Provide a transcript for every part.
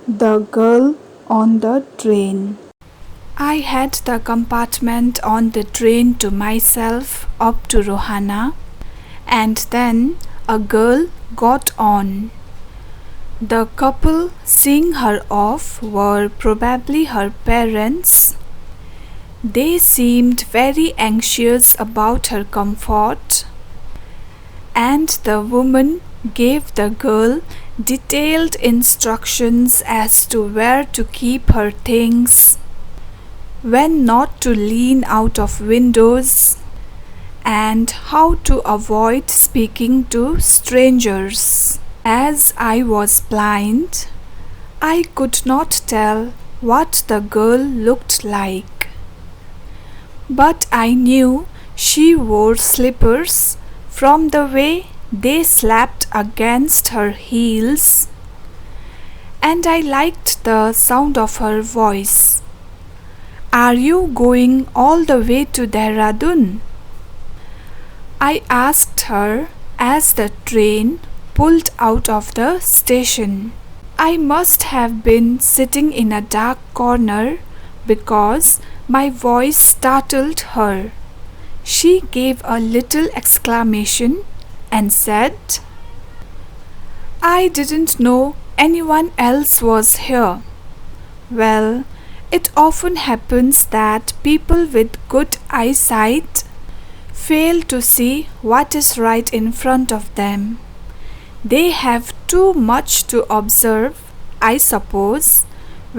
The girl on the train. I had the compartment on the train to myself up to Rohana, and then a girl got on. The couple seeing her off were probably her parents. They seemed very anxious about her comfort, and the woman gave the girl detailed instructions as to where to keep her things, when not to lean out of windows, and how to avoid speaking to strangers. As I was blind, I could not tell what the girl looked like, but I knew she wore slippers from the way they slapped against her heels, and I liked the sound of her voice. "Are you going all the way to Dehradun?" I asked her as the train pulled out of the station. I must have been sitting in a dark corner because my voice startled her. She gave a little exclamation and said, "I didn't know anyone else was here." Well, it often happens that people with good eyesight fail to see what is right in front of them. They have too much to observe, I suppose,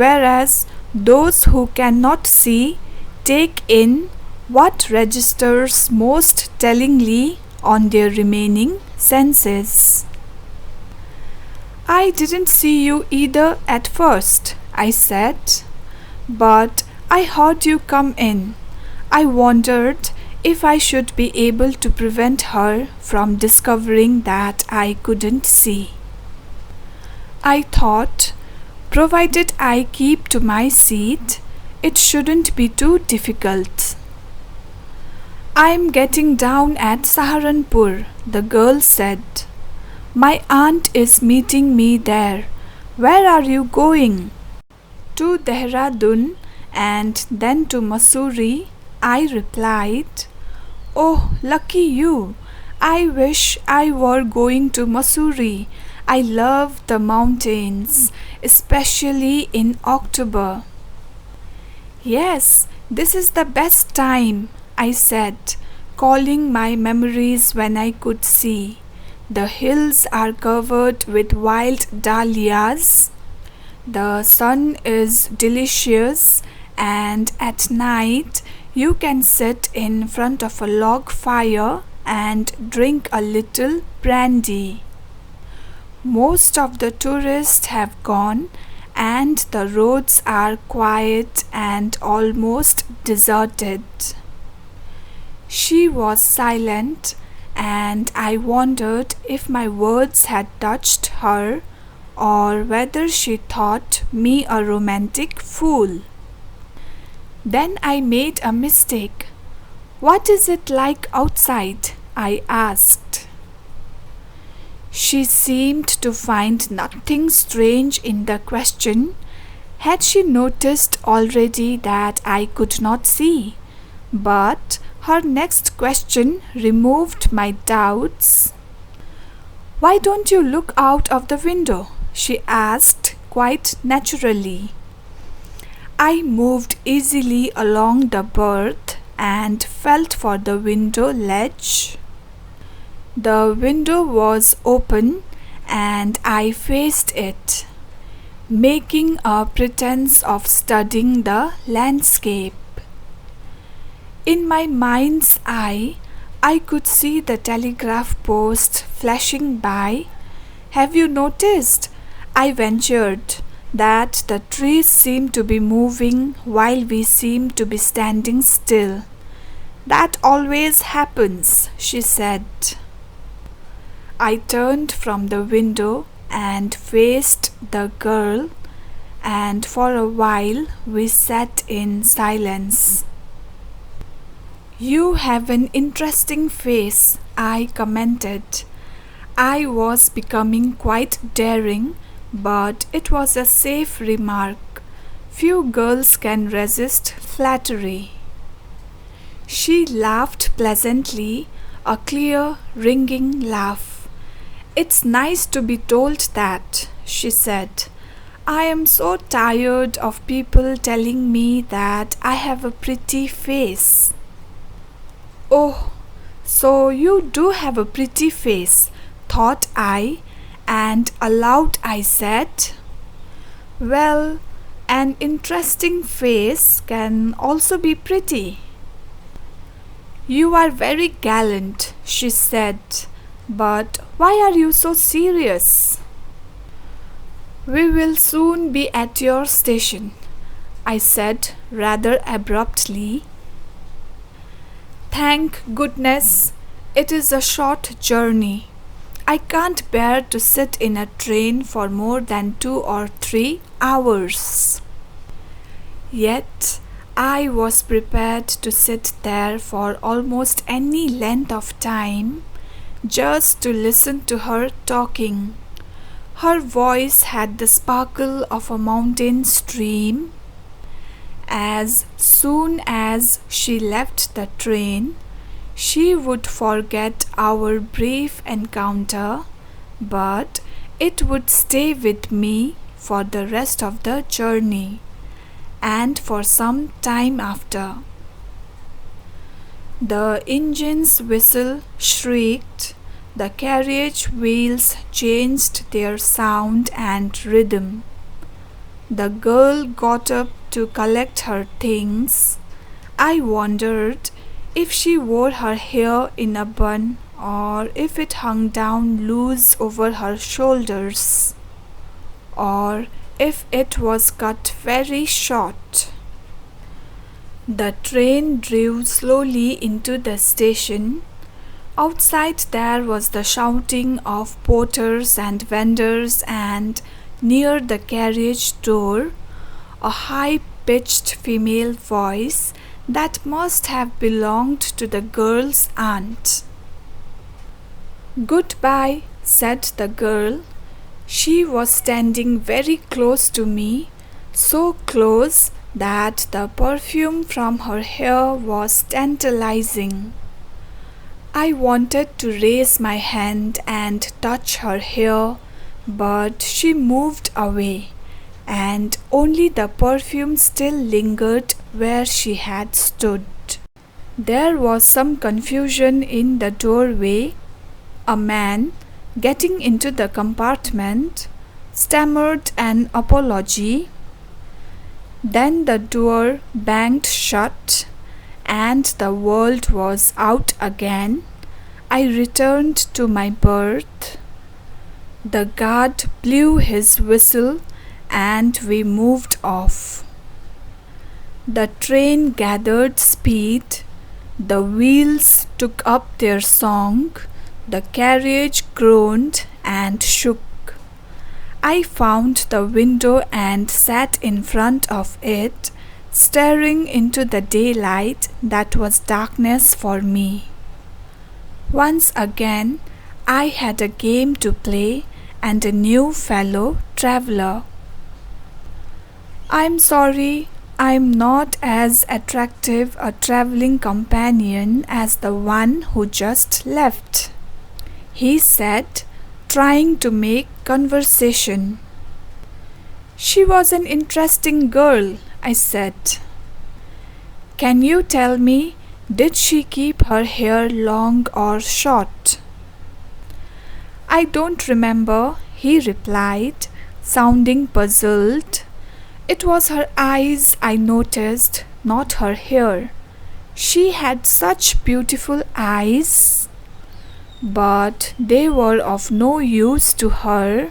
whereas those who cannot see take in what registers most tellingly on their remaining senses. "I didn't see you either at first," I said, "but I heard you come in. I wondered if I should be able to prevent her from discovering that I couldn't see. I thought, provided I keep to my seat, it shouldn't be too difficult." "I'm getting down at Saharanpur," the girl said. "My aunt is meeting me there. Where are you going?" "To Dehradun and then to Mussoorie," I replied. "Oh, lucky you! I wish I were going to Mussoorie. I love the mountains, especially in October." "Yes, this is the best time," I said, calling my memories when I could see. "The hills are covered with wild dahlias. The sun is delicious, and at night you can sit in front of a log fire and drink a little brandy. Most of the tourists have gone, and the roads are quiet and almost deserted." She was silent, and I wondered if my words had touched her or whether she thought me a romantic fool. Then I made a mistake. "What is it like outside?" I asked. She seemed to find nothing strange in the question. Had she noticed already that I could not see? But her next question removed my doubts. "Why don't you look out of the window?" she asked quite naturally. I moved easily along the berth and felt for the window ledge. The window was open and I faced it, making a pretense of studying the landscape. In my mind's eye, I could see the telegraph post flashing by. "Have you noticed," I ventured, "that the trees seem to be moving while we seem to be standing still?" "That always happens," she said. I turned from the window and faced the girl, and for a while we sat in silence. "You have an interesting face," I commented. I was becoming quite daring, but it was a safe remark. Few girls can resist flattery. She laughed pleasantly, a clear, ringing laugh. "It's nice to be told that," she said. "I am so tired of people telling me that I have a pretty face." "Oh, so you do have a pretty face," thought I, and aloud I said, "Well, an interesting face can also be pretty." "You are very gallant," she said, "but why are you so serious?" "We will soon be at your station," I said rather abruptly. "Thank goodness, it is a short journey. I can't bear to sit in a train for more than 2 or 3 hours." Yet I was prepared to sit there for almost any length of time just to listen to her talking. Her voice had the sparkle of a mountain stream. As soon as she left the train, she would forget our brief encounter, but it would stay with me for the rest of the journey and for some time after. The engine's whistle shrieked, the carriage wheels changed their sound and rhythm. The girl got up to collect her things. I wondered if she wore her hair in a bun or if it hung down loose over her shoulders, or if it was cut very short. The train drove slowly into the station. Outside there was the shouting of porters and vendors, and near the carriage door a high-pitched female voice that must have belonged to the girl's aunt. "Goodbye," said the girl. She was standing very close to me, so close that the perfume from her hair was tantalizing. I wanted to raise my hand and touch her hair, but she moved away, and only the perfume still lingered where she had stood. There was some confusion in the doorway. A man, getting into the compartment, stammered an apology. Then the door banged shut, and the world was out again. I returned to my berth. The guard blew his whistle, and we moved off. The train gathered speed. The wheels took up their song. The carriage groaned and shook. I found the window and sat in front of it, staring into the daylight that was darkness for me. Once again, I had a game to play and a new fellow traveler. "I'm sorry, I'm not as attractive a traveling companion as the one who just left," he said, trying to make conversation. "She was an interesting girl," I said. "Can you tell me, did she keep her hair long or short?" "I don't remember," he replied, sounding puzzled. "It was her eyes I noticed, not her hair. She had such beautiful eyes, but they were of no use to her.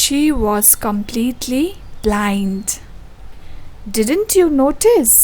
She was completely blind." "Didn't you notice?"